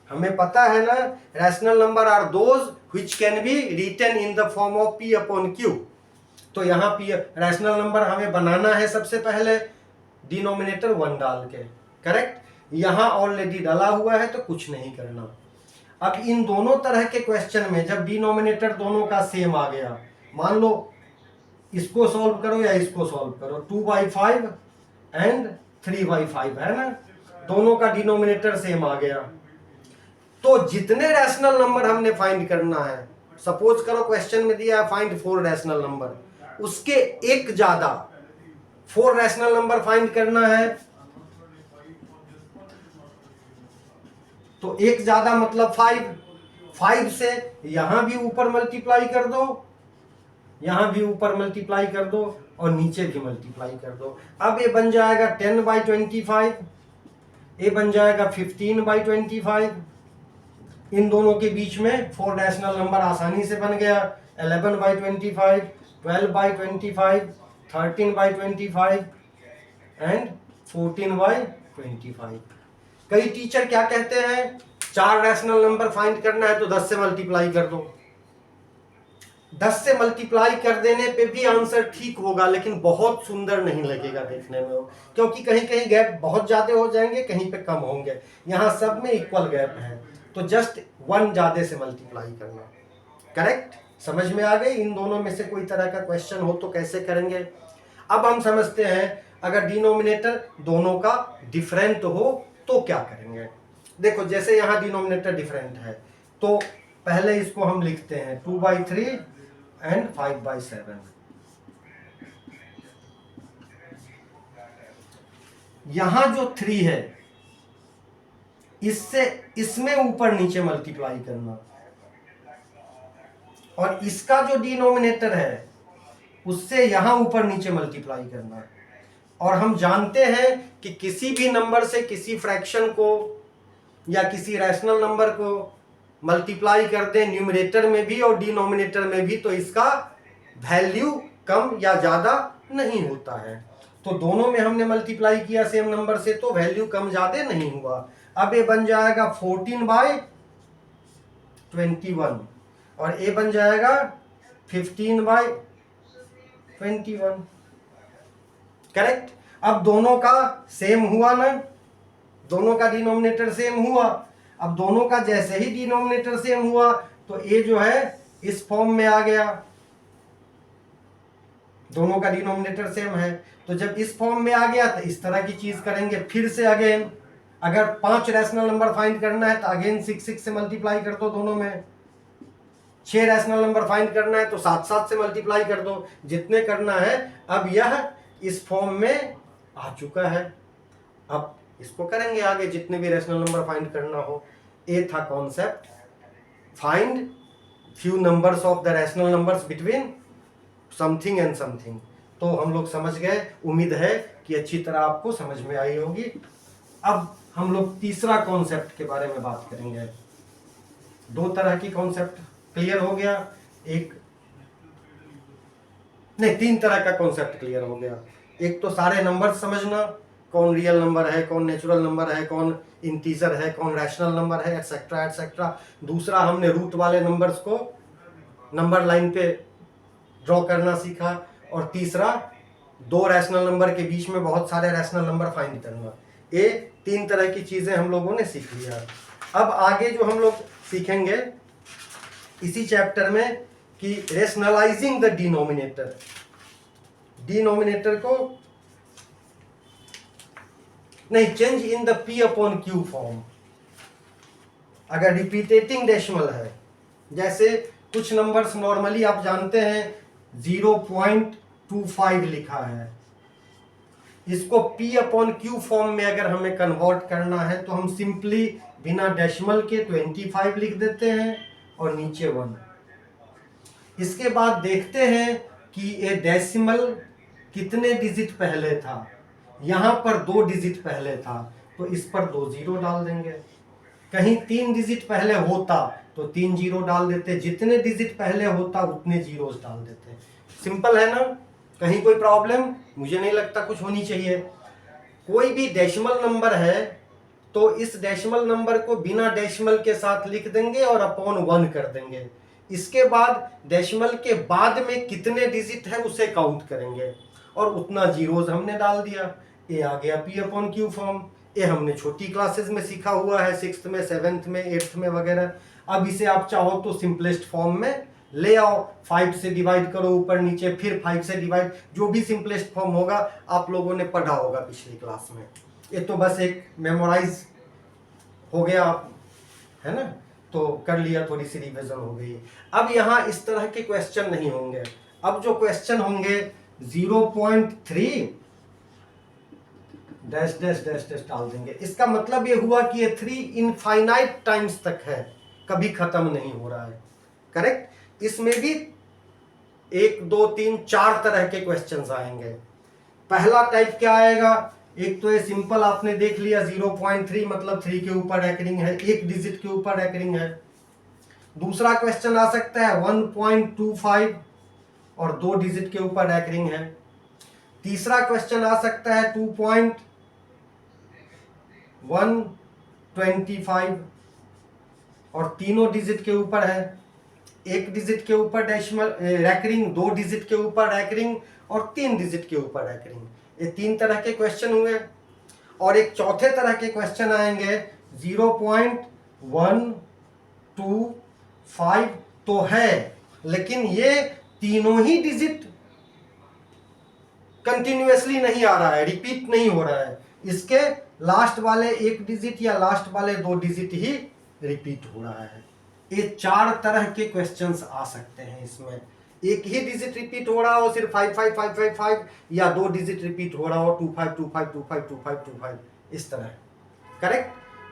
हमें पता है ना, rational number are those which can be written in the form of P/Q। तो यहाँ P रैशनल नंबर हमें बनाना है सबसे पहले डिनोमिनेटर 1 डाल के। करेक्ट, यहाँ ऑलरेडी डाला हुआ है तो कुछ नहीं करना। अब इन दोनों तरह के क्वेश्चन में जब डिनोमिनेटर दोनों का सेम आ गया, मान लो इसको सॉल्व करो या इसको सॉल्व करो, 2/5 एंड 3/5 है ना, दोनों का डिनोमिनेटर सेम आ गया। तो जितने रैशनल नंबर हमने फाइंड करना है, सपोज करो क्वेश्चन में दिया है फाइंड 4 रैशनल नंबर, उसके एक ज्यादा 4 रैशनल नंबर फाइंड करना है। तो एक ज्यादा मतलब 5 से यहां भी ऊपर मल्टीप्लाई कर दो, यहां भी ऊपर मल्टीप्लाई कर दो और नीचे भी मल्टीप्लाई कर दो। अब ये बन जाएगा 10/25, ये बन जाएगा 15/25। इन दोनों के बीच में 4 रैशनल नंबर आसानी से बन गया, 11/25, 12/25, 13/25 एंड 14/25। कई टीचर क्या कहते हैं, 4 रैशनल नंबर फाइंड करना है तो 10 से मल्टीप्लाई कर दो। 10 से मल्टीप्लाई कर देने पे भी आंसर ठीक होगा लेकिन बहुत सुंदर नहीं लगेगा देखने में, क्योंकि कहीं कहीं गैप बहुत ज्यादा हो जाएंगे, कहीं पे कम होंगे। यहाँ सब में इक्वल गैप है, तो जस्ट 1 ज्यादा से मल्टीप्लाई करना। करेक्ट, समझ में आ गई। इन दोनों में से कोई तरह का क्वेश्चन हो तो कैसे करेंगे। अब हम समझते हैं अगर डिनोमिनेटर दोनों का डिफरेंट हो तो क्या करेंगे। देखो जैसे यहाँ डिनोमिनेटर डिफरेंट है तो पहले इसको हम लिखते हैं 2/3 एंड 5/7। यहां जो 3 है इससे इसमें ऊपर नीचे मल्टीप्लाई करना, और इसका जो डिनोमिनेटर है उससे यहां ऊपर नीचे मल्टीप्लाई करना। और हम जानते हैं कि किसी भी नंबर से किसी फ्रैक्शन को या किसी रैशनल नंबर को मल्टीप्लाई कर दें न्यूमरेटर में भी और डिनोमिनेटर में भी तो इसका वैल्यू कम या ज़्यादा नहीं होता है। तो दोनों में हमने मल्टीप्लाई किया सेम नंबर से तो वैल्यू कम ज़्यादा नहीं हुआ। अब ये बन जाएगा 14/21 और ये बन जाएगा 15/21। करेक्ट, अब दोनों का सेम हुआ ना, दोनों का डिनोमिनेटर सेम हुआ। अब दोनों का जैसे ही डिनोमिनेटर सेम हुआ तो ये जो है इस फॉर्म में आ गया, दोनों का डिनोमिनेटर सेम है। तो जब इस फॉर्म में आ गया तो इस तरह की चीज करेंगे। फिर से अगेन अगर 5 रैशनल नंबर फाइंड करना है तो अगेन 6 से मल्टीप्लाई कर दो दोनों में। 6 रैशनल नंबर फाइंड करना है तो 7 से मल्टीप्लाई कर दो, जितने करना है। अब यह इस फॉर्म में आ चुका है। अब इसको करेंगे आगे जितने भी रैशनल नंबर फाइंड करना हो। ये था concept, find few numbers of the rational numbers between something and something. तो हम लोग समझ गए, उम्मीद है कि अच्छी तरह आपको समझ में आई होगी। अब हम लोग तीसरा कॉन्सेप्ट के बारे में बात करेंगे। 2 तरह की कॉन्सेप्ट क्लियर हो गया, एक नहीं 3 तरह का कॉन्सेप्ट क्लियर हो गया। एक तो सारे नंबर समझना, कौन रियल नंबर है, कौन नेचुरल नंबर है, कौन इंटीजर है, कौन रैशनल नंबर है, एटसेट्रा एटसेट्रा। दूसरा हमने रूट वाले नंबर्स को नंबर लाइन पे ड्रॉ करना सीखा। और तीसरा दो रैशनल नंबर के बीच में बहुत सारे रैशनल नंबर फाइंड करना। ये 3 तरह की चीजें हम लोगों ने सीख लिया। अब आगे जो हम लोग सीखेंगे इसी चैप्टर में कि रेशनलाइजिंग द डिनोमिनेटर, डिनोमिनेटर को नहीं, change in the p upon q form. अगर रिपीटेटिंग डेसिमल है, जैसे कुछ नंबर्स नॉर्मली आप जानते हैं 0.25 लिखा है, इसको p अपॉन q फॉर्म में अगर हमें कन्वर्ट करना है तो हम सिंपली बिना डेसिमल के 25 लिख देते हैं और नीचे 1। इसके बाद देखते हैं कि ये डेसिमल कितने डिजिट पहले था। यहाँ पर 2 डिजिट पहले था तो इस पर 2 जीरो डाल देंगे। कहीं 3 डिजिट पहले होता तो 3 जीरो डाल देते। जितने डिजिट पहले होता उतने जीरोस डाल देते। सिंपल है ना? कहीं कोई प्रॉब्लम मुझे नहीं लगता कुछ होनी चाहिए। कोई भी डेसिमल नंबर है तो इस डेसिमल नंबर को बिना डेसिमल के साथ लिख देंगे और अपॉन 1 कर देंगे। इसके बाद डेसिमल के बाद में कितने डिजिट है उसे काउंट करेंगे और उतना जीरोस हमने डाल दिया। ये आ गया p अपॉन q फॉर्म। ये हमने छोटी क्लासेस में सीखा हुआ है, 6th में, 7th में, 8th में वगैरह। अब इसे आप चाहो तो सिंपलेस्ट फॉर्म में ले आओ, 5 से डिवाइड करो ऊपर नीचे, फिर 5 से डिवाइड, जो भी सिंपलेस्ट फॉर्म होगा आप लोगों ने पढ़ा होगा पिछली क्लास में। ये तो बस एक मेमोराइज हो गया, है ना, तो कर लिया, थोड़ी सी रिवीजन हो गई। अब यहाँ इस तरह के क्वेश्चन नहीं होंगे। अब जो क्वेश्चन होंगे 0.3 डैश डैश डैश डैश डाल देंगे। इसका मतलब ये हुआ कि ये 3 इनफाइनाइट टाइम्स तक है, कभी खत्म नहीं हो रहा है। करेक्ट? इसमें भी 1 2 3 4 तरह के क्वेश्चंस आएंगे। पहला टाइप क्या आएगा? एक तो ये सिंपल आपने देख लिया, 0.3 मतलब 3 के ऊपर रैकरिंग है, एक डिजिट के ऊपर रैकरिंग है। दूसरा क्वेश्चन आ सकता है 1.25 और 2 डिजिट के ऊपर रैकरिंग है। तीसरा क्वेश्चन आ सकता है 2.125 और तीनों डिजिट के ऊपर है। एक डिजिट के ऊपर डेसिमल रैकरिंग, 2 डिजिट के ऊपर रैकरिंग और 3 डिजिट के ऊपर रैकरिंग। ये 3 तरह के क्वेश्चन हुए। और एक चौथे तरह के क्वेश्चन आएंगे 0.125 तो है, लेकिन ये तीनों ही डिजिट कंटिन्यूअसली नहीं आ रहा है, रिपीट नहीं हो रहा है। इसके लास्ट वाले 1 डिजिट या लास्ट वाले 2 डिजिट ही रिपीट हो रहा है। ये 4 तरह के क्वेश्चंस आ सकते हैं इसमें। एक ही डिजिट रिपीट हो रहा हो, सिर्फ 55555, या 2 डिजिट रिपीट हो रहा हो 2525252525, इस तरह। करेक्ट?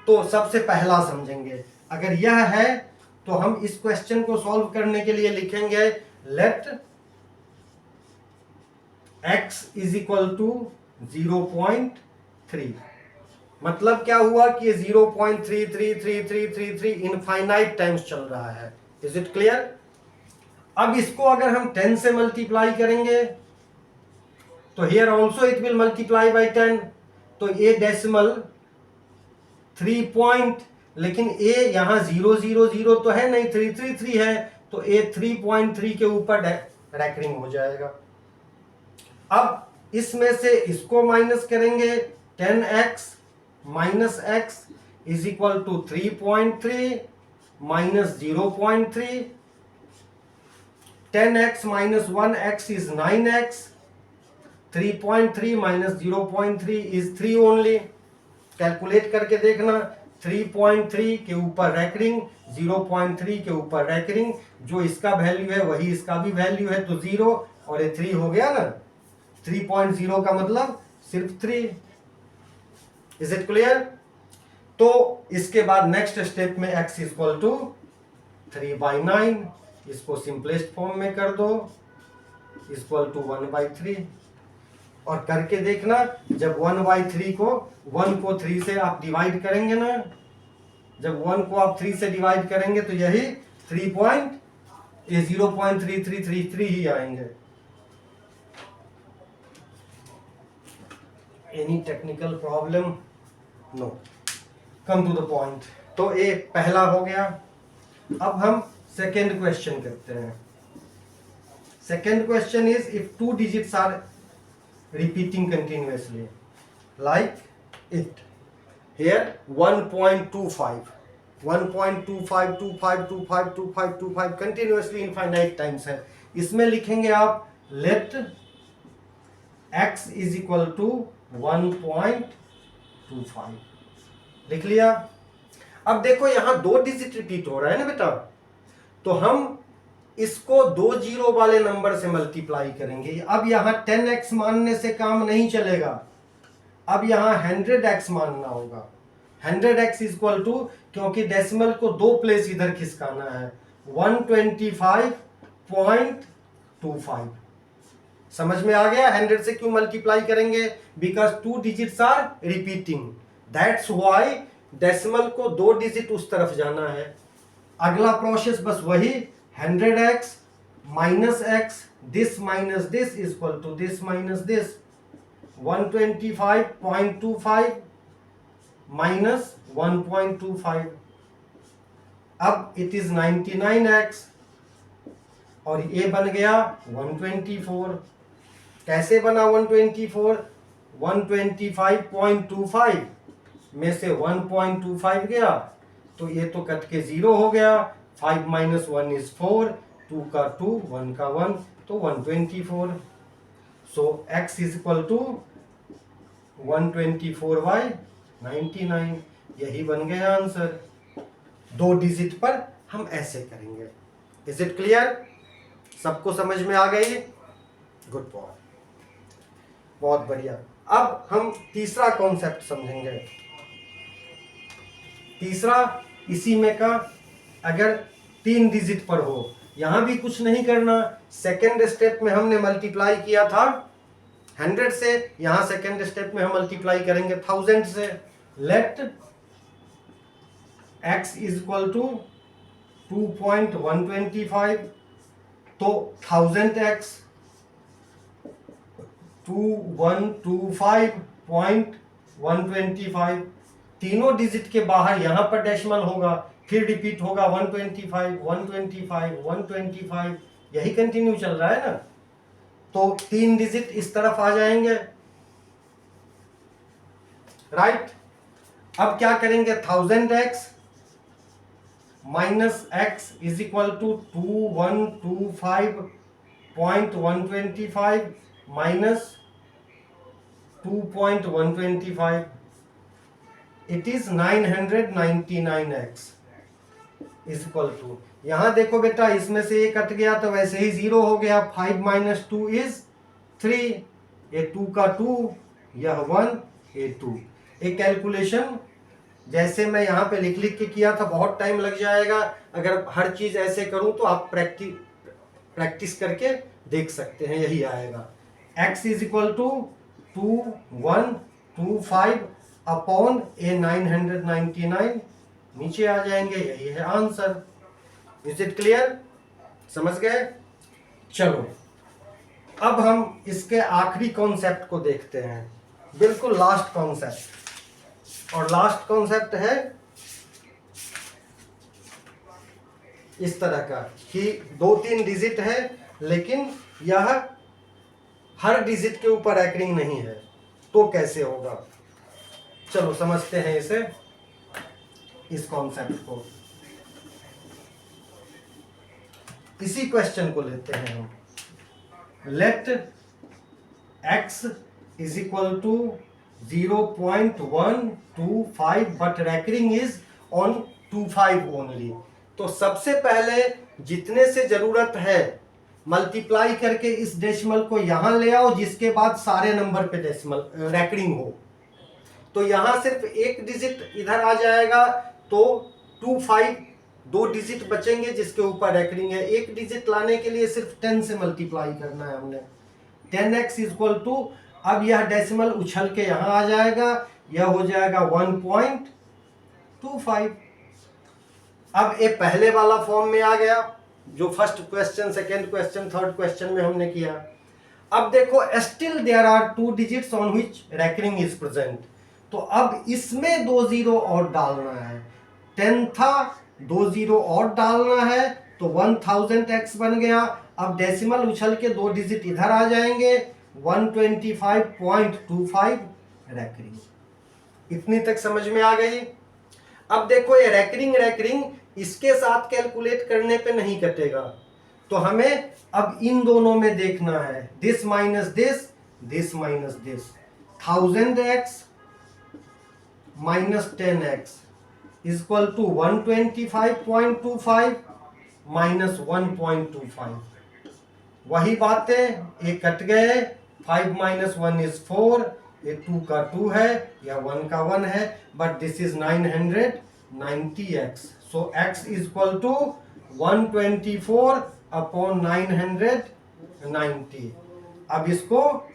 तो सबसे पहला समझेंगे। अगर यह है तो हम इस क्वेश्चन को सॉल्व करने के लिए लिखेंगे let x is equal to 0.3। मतलब क्या हुआ कि ये 0.333333 इनफाइनाइट टाइम्स चल रहा है। Is it clear? अब इसको अगर हम 10 से मल्टीप्लाई करेंगे तो here also it will multiply by 10। तो ये डेसिमल 3 पॉइंट, लेकिन ए यहां 000 तो है नहीं, 333 है, तो ए 3.3 के ऊपर रैकरिंग हो जाएगा। अब इसमें से इसको माइनस करेंगे, 10x minus x is equal to 3.3 minus 0.3, 10x minus 1x is 9x, 3.3 minus 0.3 is 3 only. Calculate करके देखना, 3.3 के ऊपर रैकरिंग, 0.3 के ऊपर रैकरिंग, जो इसका वैल्यू है वही इसका भी वैल्यू है, तो 0 और ये 3 हो गया ना। 3.0 का मतलब सिर्फ 3। Is it clear? तो इसके बाद नेक्स्ट स्टेप में x इक्वल टू 3/9, इसको सिंपलेस्ट फॉर्म में कर दो, इक्वल टू 1/3। और करके देखना, जब 1/3 को 1 को 3 से आप डिवाइड करेंगे ना, जब 1 को आप 3 से डिवाइड करेंगे तो यही 0.3333 ही आएंगे। Any technical problem? No, come to the point. तो ये पहला हो गया। अब हम सेकेंड क्वेश्चन करते हैं। Second question is if two digits are repeating continuously like it here 1.25 continuously infinite times है। इसमें लिखेंगे आप let x is equal to 1.25, लिख लिया। अब देखो यहां 2 डिजिट रिपीट हो रहा है ना बेटा, तो हम इसको 2 जीरो वाले नंबर से मल्टीप्लाई करेंगे। अब यहां 10x मानने से काम नहीं चलेगा, अब यहां 100x मानना होगा। 100x इक्वल टू, क्योंकि डेसिमल को 2 प्लेस इधर खिसकाना है, 125.25। समझ में आ गया 100 से क्यों मल्टीप्लाई करेंगे? Because 2 digits are repeating, that's why decimal को 2 डिजिट उस तरफ जाना है। अगला प्रोसेस बस वही, 100x minus x, this minus this equal to this minus this, 125.25 minus 1.25। अब इट इज 99x और ये बन गया 124। कैसे बना 124? 125.25 में से 1.25 गया तो ये तो कट के 0 हो गया। 5 माइनस 1 इज 4, 2 का 2, 1 का 1, तो 124। सो x इज इक्वल टू 124/99। यही बन गया आंसर। 2 डिजिट पर हम ऐसे करेंगे। Is it clear? सबको समझ में आ गई? गुड बॉय, बहुत बढ़िया। अब हम तीसरा कॉन्सेप्ट समझेंगे। तीसरा इसी में का, अगर 3 डिजिट पर हो, यहां भी कुछ नहीं करना। सेकेंड स्टेप में हमने मल्टीप्लाई किया था 100 से, यहां सेकेंड स्टेप में हम मल्टीप्लाई करेंगे 1000 से। Let x is equal to 2.125, तो 1000x 2125.125, तीनों डिजिट के बाहर यहां पर डेसिमल होगा, फिर रिपीट होगा 125 125 125, यही कंटिन्यू चल रहा है ना। तो 3 डिजिट इस तरफ आ जाएंगे, राइट। अब क्या करेंगे? 1000x minus x is equal to 2125.125 minus 2.125, it is 999x is equal to, यहां देखो बेटा इसमें से ये कट गया तो वैसे ही 0 हो गया। 5 माइनस 2 इज 3, ये 2 का 2, यह 1, ये 2। एक कैलकुलेशन जैसे मैं यहाँ पे लिख लिख के किया था, बहुत टाइम लग जाएगा। अगर हर चीज ऐसे करूं तो आप प्रैक्टिस करके देख सकते हैं, यही आएगा। x is equal to 2125 upon a 999, नीचे आ जाएंगे, यही है आंसर। Is it clear? समझ गए? चलो अब हम इसके आखिरी कॉन्सेप्ट को देखते हैं, बिल्कुल लास्ट कॉन्सेप्ट। और लास्ट कॉन्सेप्ट है इस तरह का कि 2-3 डिजिट है, लेकिन यह हर डिजिट के ऊपर एक्ररिंग नहीं है, तो कैसे होगा? चलो समझते हैं इसे, इस कॉन्सेप्ट को। इसी क्वेश्चन को लेते हैं हम। Let x is equal to 0.125 but recurring is on 25 only. तो सबसे पहले जितने से जरूरत है मल्टीप्लाई करके इस डेसिमल को यहां ले आओ, जिसके बाद सारे नंबर पे डेसिमल रेकरिंग हो। तो यहां सिर्फ एक डिजिट इधर आ जाएगा, तो 25 2 डिजिट बचेंगे जिसके ऊपर रेकरिंग है। एक डिजिट लाने के लिए सिर्फ 10 से मल्टीप्लाई करना है हमने। 10x इक्वल टू, अब यह डेसिमल उछल के यहां आ जाएगा, यह हो जाएगा 1.25। अब ये पहले वाला फॉर्म में आ गया जो first question, second question, third question में हमने किया। अब देखो still there are 2 digits on which recurring is present. तो अब इसमें 2 जीरो और डालना है। 10 था, 2 जीरो और डालना है तो 1000x बन गया। अब डेसिमल उछल के 2 डिजिट इधर आ जाएंगे, 125.25 रेकरिंग। इतनी तक समझ में आ गई। अब देखो ये रेकरिंग इसके साथ कैलकुलेट करने पे नहीं कटेगा, तो हमें अब इन दोनों में देखना है, this minus this minus this. 1000x minus 10x equal to 125.25 minus 1.25। वही बातें, ये कट गए, 5 माइनस 1 इज 4, ये 2 का 2 है या 1 का 1 है, but this is 990x। So x is equal to 124 upon 990। अब इसको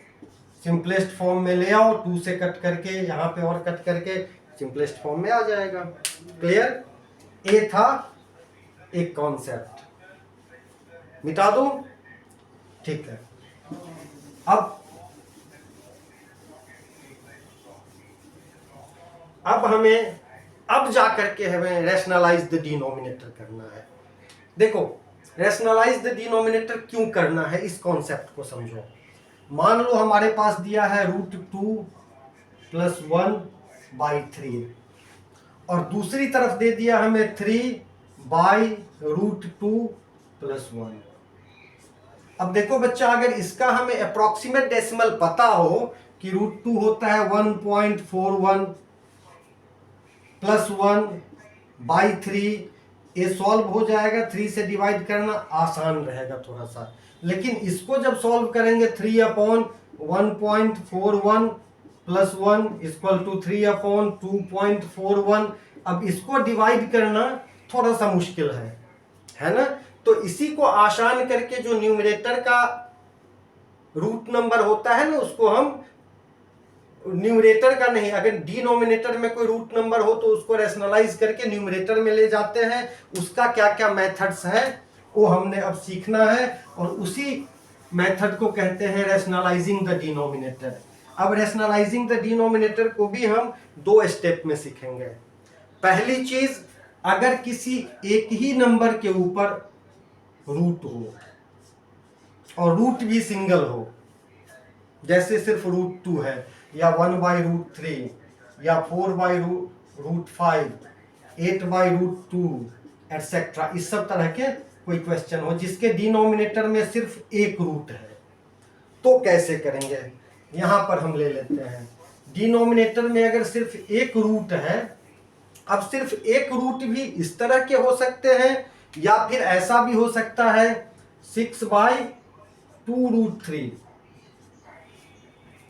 सिंपलेस्ट फॉर्म में ले आओ, 2 से कट करके यहाँ पे और कट करके सिंपलेस्ट फॉर्म में आ जाएगा। क्लियर? ये था एक कॉन्सेप्ट, मिटा दूं? ठीक है। अब हमें जाकर के हमें रैशनलाइज द डिनोमिनेटर करना है। देखो, रैशनलाइज द डिनोमिनेटर क्यों करना है, इस कॉन्सेप्ट को समझो। मान लो हमारे पास दिया है √2 + 1/3 और दूसरी तरफ दे दिया हमें 3/√2 + 1। अब देखो बच्चा, अगर इसका हमें अप्रोक्सीमेट डेसिमल पता हो कि √2 होता है 1.41 + 1/3, ये सॉल्व हो जाएगा। 3 से डिवाइड करना आसान रहेगा थोड़ा सा, लेकिन इसको जब सॉल्व करेंगे 3/1.41 + 1 = 3/2.41, अब इसको डिवाइड करना थोड़ा सा मुश्किल है ना। तो इसी को आसान करके जो न्यूमरेटर का रूट नंबर होता है ना, उसको हम न्यूमरेटर का नहीं, अगर डिनोमिनेटर में कोई रूट नंबर हो तो उसको रैशनलाइज करके न्यूमरेटर में ले जाते हैं। उसका क्या क्या मेथड्स है वो हमने अब सीखना है, और उसी मेथड को कहते हैं रैशनलाइजिंग द डिनोमिनेटर। अब रैशनलाइजिंग द डिनोमिनेटर को भी हम 2 स्टेप में सीखेंगे। पहली चीज, अगर किसी एक ही नंबर के ऊपर रूट हो और रूट भी सिंगल हो, जैसे सिर्फ √2 है या 1/√3 या 4/√5, 8/√2 एटसेट्रा, इस सब तरह के कोई क्वेश्चन हो जिसके डिनोमिनेटर में सिर्फ एक रूट है, तो कैसे करेंगे। यहां पर हम ले लेते हैं डिनोमिनेटर में अगर सिर्फ एक रूट है। अब सिर्फ एक रूट भी इस तरह के हो सकते हैं, या फिर ऐसा भी हो सकता है 6/2√3।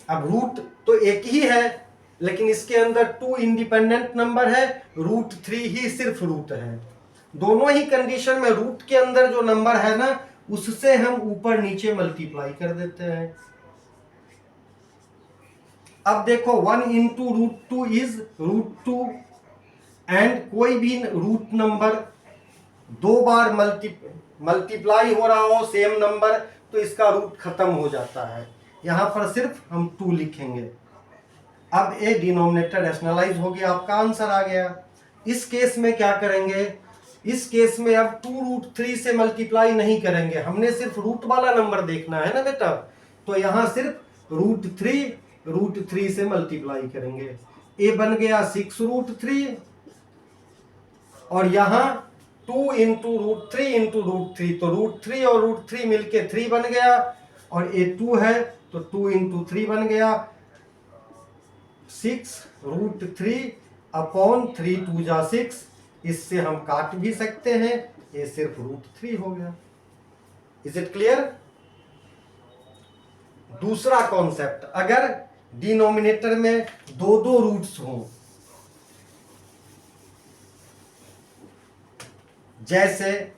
अब रूट तो एक ही है, लेकिन इसके अंदर 2 इंडिपेंडेंट नंबर है, √3 ही सिर्फ रूट है। दोनों ही कंडीशन में रूट के अंदर जो नंबर है ना, उससे हम ऊपर नीचे मल्टीप्लाई कर देते हैं। अब देखो 1 × √2 इज √2, एंड कोई भी रूट नंबर 2 बार मल्टीप्लाई हो रहा हो सेम नंबर, तो इसका रूट खत्म हो जाता है। यहां पर सिर्फ हम 2 लिखेंगे। अब ये डिनोमिनेटर रैशनलाइज हो गया, आपका आंसर आ गया। इस केस में क्या करेंगे, इस केस में अब 2√3 से मल्टीप्लाई नहीं करेंगे, हमने सिर्फ रूट वाला नंबर देखना है ना बेटा। तो यहां सिर्फ √3 से मल्टीप्लाई करेंगे। ए बन गया 6√3, और यहां 2 × √3 × √3, तो √3 और √3 मिलके 3 बन गया, और ये 2 है तो 2 × 3 बन गया, 6√3 अपॉन 3 × 2 = 6। इससे हम काट भी सकते हैं, ये सिर्फ √3 हो गया। Is it clear? दूसरा कॉन्सेप्ट, अगर डिनोमिनेटर में 2 रूट्स हों, जैसे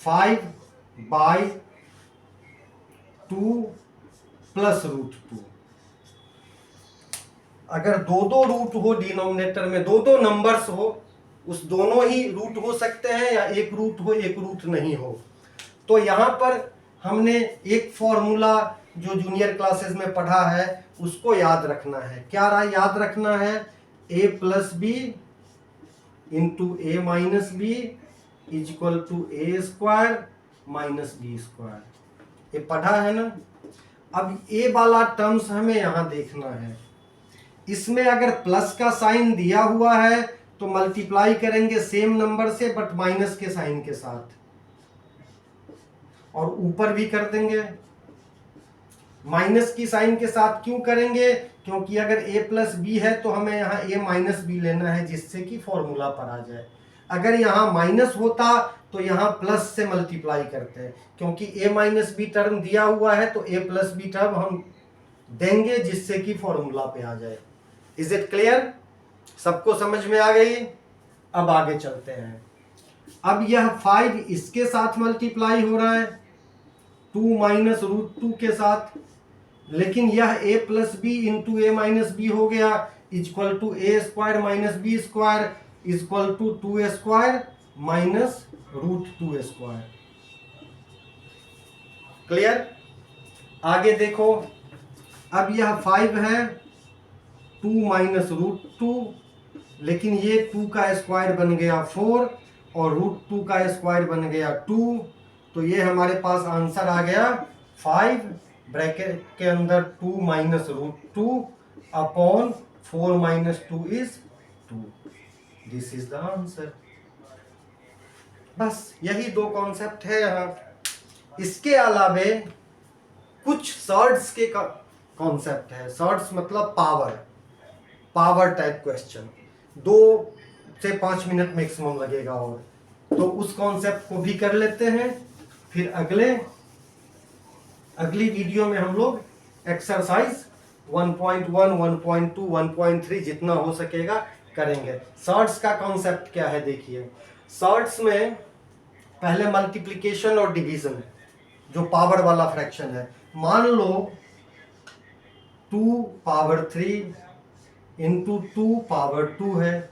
5/2 + √2। अगर 2 रूट हो डिनोमिनेटर में, 2 नंबर्स हो, उस दोनों ही रूट हो सकते हैं, या एक रूट हो एक रूट नहीं हो, तो यहां पर हमने एक फॉर्मूला जो जूनियर क्लासेस में पढ़ा है उसको याद रखना है। क्या याद रखना है? a plus B into A minus B is equal to A square minus B square. ये पढ़ा है ना। अब ए वाला टर्म्स हमें यहाँ देखना है। इसमें अगर प्लस का साइन दिया हुआ है तो मल्टीप्लाई करेंगे सेम नंबर से बट माइनस के साइन के साथ, और ऊपर भी कर देंगे। माइनस की साइन के साथ क्यों करेंगे? क्योंकि अगर a प्लस बी है तो हमें यहाँ a माइनस बी लेना है जिससे कि फॉर्मूला पर आ जाए। अगर यहाँ माइनस होता तो यहाँ प्लस से मल्टीप्लाई करते हैं, क्योंकि a माइनस बी टर्म दिया हुआ है तो a प्लस बी टर्म हम देंगे जिससे कि फॉर्मूला पे आ जाए। Is it clear? सबको समझ में आ गई? अब आगे चलते हैं। अब यह 5 इसके साथ मल्टीप्लाई हो रहा है 2 माइनस रूट 2 के साथ, लेकिन यह a plus B into A minus B हो गया equal to A square minus B square equal to 2 square minus root 2 square. Clear? आगे देखो। अब यह 5 है 2 माइनस रूट 2, लेकिन ये 2 का स्क्वायर बन गया 4 और रूट 2 का स्क्वायर बन गया 2, तो ये हमारे पास आंसर आ गया 5 ब्रैकेट के अंदर 2 minus root 2 upon 4 minus 2 is 2। This is the answer. बस यही दो कॉन्सेप्ट है यहाँ। इसके अलावे कुछ सर्ड्स के कॉन्सेप्ट है। सर्ड्स मतलब पावर टाइप क्वेश्चन, 2 से 5 मिनट मैक्सिमम लगेगा, और तो उस कॉन्सेप्ट को भी कर लेते हैं। फिर अगली वीडियो में हम लोग एक्सरसाइज 1.1, 1.2, 1.3 जितना हो सकेगा करेंगे। सर्ट्स का कॉन्सेप्ट क्या है देखिए। सर्ट्स में पहले मल्टीप्लिकेशन और डिवीजन है, जो पावर वाला फ्रैक्शन है। मान लो 2 पावर 3 इंटू 2 पावर 2 है।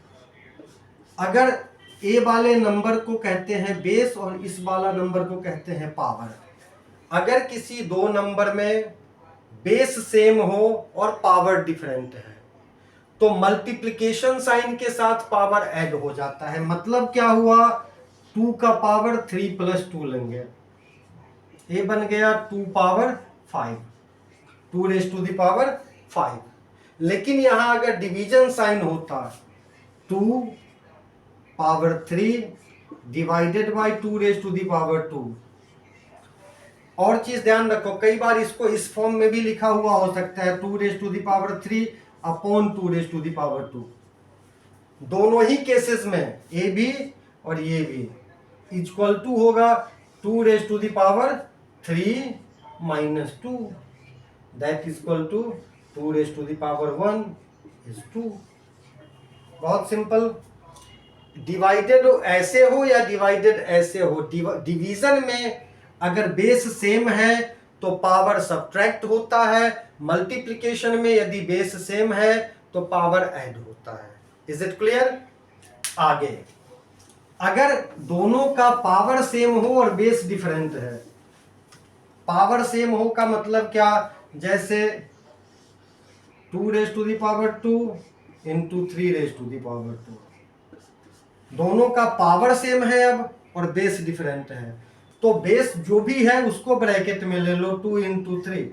अगर ए वाले नंबर को कहते हैं बेस और इस वाला नंबर को कहते हैं पावर। अगर किसी दो नंबर में बेस सेम हो और पावर डिफरेंट है तो मल्टीप्लिकेशन साइन के साथ पावर ऐड हो जाता है। मतलब क्या हुआ, 2 का पावर 3 प्लस 2 लेंगे, ए बन गया 2 power 5, 2 raise to the power 5। लेकिन यहां अगर डिवीजन साइन होता 2 power 3 divided by 2 raise to the power 2। और चीज ध्यान रखो, कई बार इसको इस फॉर्म में भी लिखा हुआ हो सकता है 2 raise to the power 3 upon 2 raise to the power 2। दोनों ही केसेस में ए भी और ये भी इक्वल टू होगा 2 raise to the power 3 minus 2, that is equal to 2 raise to the power 1 is 2। बहुत सिंपल। डिवाइडेड ऐसे हो या डिवाइडेड ऐसे हो, डिवीजन में अगर बेस सेम है तो पावर सब्ट्रैक्ट होता है, मल्टीप्लिकेशन में यदि बेस सेम है तो पावर ऐड होता है। Is it clear? आगे अगर दोनों का पावर सेम हो और बेस डिफरेंट है, पावर सेम हो का मतलब क्या, जैसे 2 raise to the power 2 into 3 raise to the power 2, दोनों का पावर सेम है अब और बेस डिफरेंट है, तो बेस जो भी है उसको ब्रैकेट में ले लो 2 इंटू 3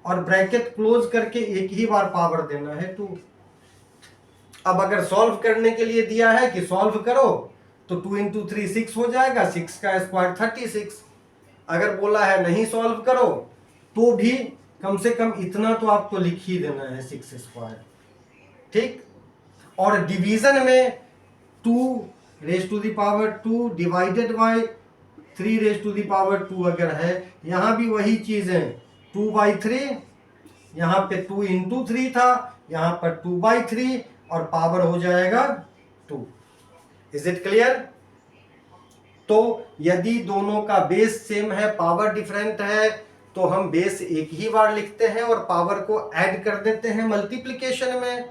और ब्रैकेट क्लोज करके एक ही बार पावर देना है 2। अब अगर सॉल्व करने के लिए दिया है कि सॉल्व करो तो 2 इंटू 3 6 हो जाएगा, 6 का स्क्वायर 36। अगर बोला है नहीं सॉल्व करो तो भी कम से कम इतना तो आपको लिख ही देना है 6 स्क्वायर। ठीक। और डिवीजन में 2 raise to the power 2 divided by 3 raise to the power 2 अगर है, यहां भी वही चीज है 2/3, यहां पे 2 इंटू 3 था, यहां पर 2/3 और पावर हो जाएगा 2। Is it clear? तो यदि दोनों का बेस सेम है, पावर डिफरेंट है, तो हम बेस एक ही बार लिखते हैं और पावर को ऐड कर देते हैं मल्टीप्लिकेशन में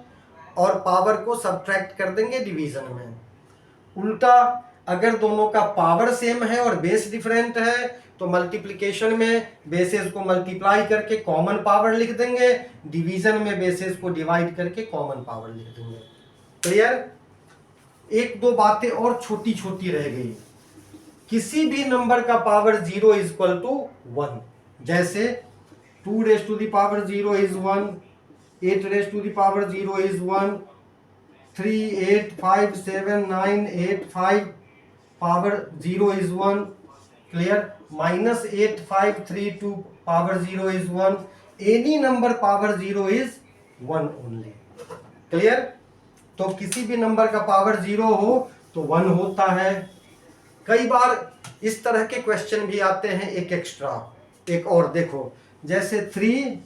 और पावर को सब्ट्रैक्ट कर देंगे डिवीजन में। उल्टा अगर दोनों का पावर सेम है और बेस डिफरेंट है तो मल्टीप्लिकेशन में बेसेस को मल्टीप्लाई करके कॉमन पावर लिख देंगे, डिवीजन में बेसेस को डिवाइड करके कॉमन पावर लिख देंगे। क्लियर? एक दो बातें और छोटी छोटी रह गई। किसी भी नंबर का पावर 0 इज इक्वल टू 1, जैसे 2 raise to the power 0 is 1, 8 raise to the power 0 is 1, 3 8 5 7 9 8 5 power 0 is 1। Clear? -8 5 3 2 power 0 is 1। Any number power 0 is 1 only. Clear? तो किसी भी नंबर का पावर 0 हो तो 1 होता है। कई बार इस तरह के क्वेश्चन भी आते हैं, एक एक्स्ट्रा, एक और देखो, जैसे 3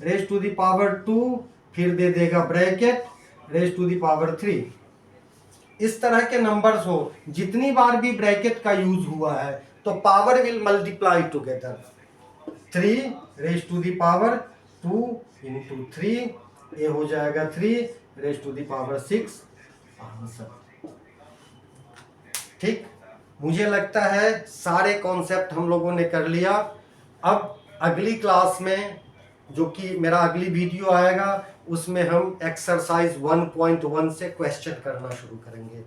रेज टू द पावर 2, फिर दे देगा bracket raise to the power 3। इस तरह के नंबर्स हो, जितनी बार भी ब्रैकेट का यूज हुआ है तो power will multiply together. 3 raise to the power 2 into 3, ये हो जाएगा 3 raise to the power 6 answer. ठीक, मुझे लगता है सारे कॉन्सेप्ट हम लोगों ने कर लिया। अब अगली क्लास में, जो कि मेरा अगली वीडियो आएगा, उसमें हम एक्सरसाइज 1.1 से क्वेश्चन करना शुरू करेंगे।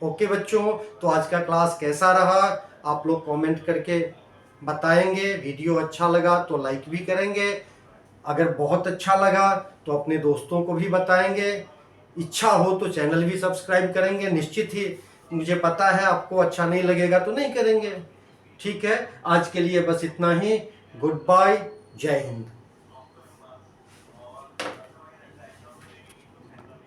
ओके बच्चों, तो आज का क्लास कैसा रहा आप लोग कमेंट करके बताएंगे। वीडियो अच्छा लगा तो लाइक भी करेंगे, अगर बहुत अच्छा लगा तो अपने दोस्तों को भी बताएंगे, इच्छा हो तो चैनल भी सब्सक्राइब करेंगे। निश्चित ही मुझे पता है आपको अच्छा नहीं लगेगा तो नहीं करेंगे। ठीक है, आज के लिए बस इतना ही। गुड बाय, जय हिंद।